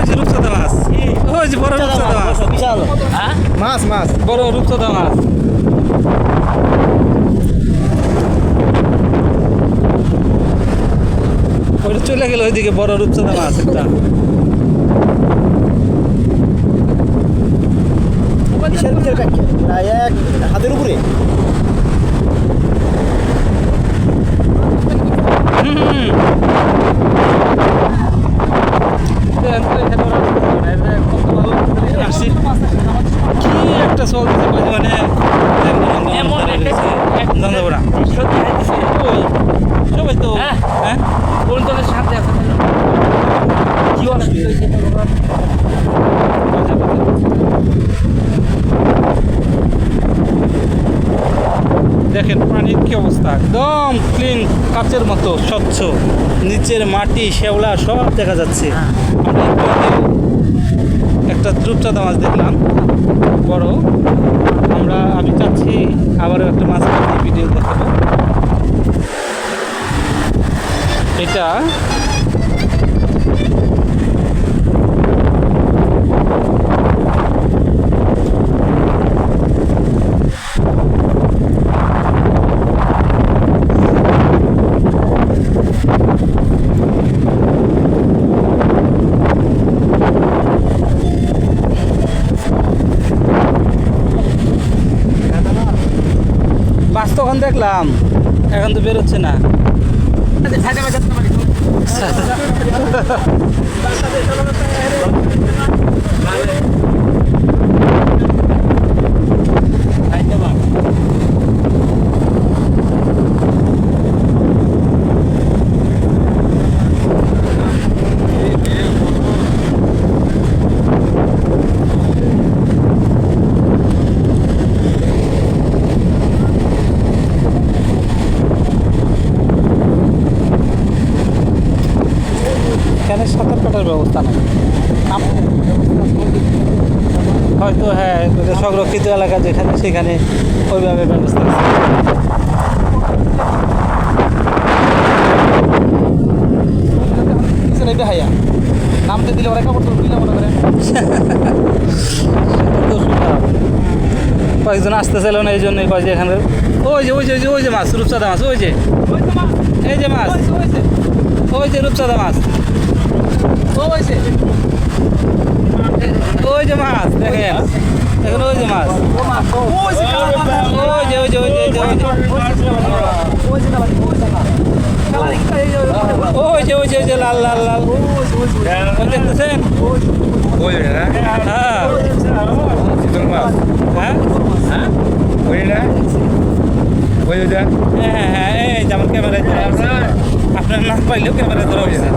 যে রূপচাঁদা মাছ, ওই যে বড় রূপচাঁদা মাছ, বিশাল মাছ মাছ বড় রূপচাঁদা মাছ। ওইটা চলে গেল ওইদিকে বড় রূপচাঁদা মাছ একটা। বিশাল বিশাল কাটছে প্রায় এক হাতের উপরে। কি একটা চলতেছে মানে জানবো সবাই তো হ্যাঁ কোন দলের সাথে আছে কি দেখেন পানির কি অবস্থা, একদম ক্লিন কাচের মতো স্বচ্ছ, নিচের মাটি শ্যাওলা সব দেখা যাচ্ছে। আমরা একটু আগে একটা রূপচাঁদা মাছ দেখলাম বড়। আমি চাচ্ছি আবারও একটা মাছ ভিডিও দেখাবো। এটা মাছ তখন দেখলাম, এখন তো বেরোচ্ছে না। এখানে সাঁতার কাটার ব্যবস্থা নেই হয়তো, হ্যাঁ সংরক্ষিত এলাকা যেখানে সেখানে ওইভাবে ব্যবস্থা আছে। হাইয়া নামতে দিলে ওরা কাপড় দিলে মনে করেন কয়েকজন আসতে চাইল না, এই জন্যই কয় যে এখানে ওই যে মাছ রূপচাঁদা মাছ, ওই যে এই যে মাছ, ওই যে রূপচাঁদা মাছ, ওই যে মাছ দেখেন, দেখেন ওই যে মাছ, ওই যে লাল লাল লাল দেখতেছেন, হ্যাঁ এই যেমন ক্যামেরায় আপনার না পাইলেও ক্যামেরায় ধরা হয়েছে।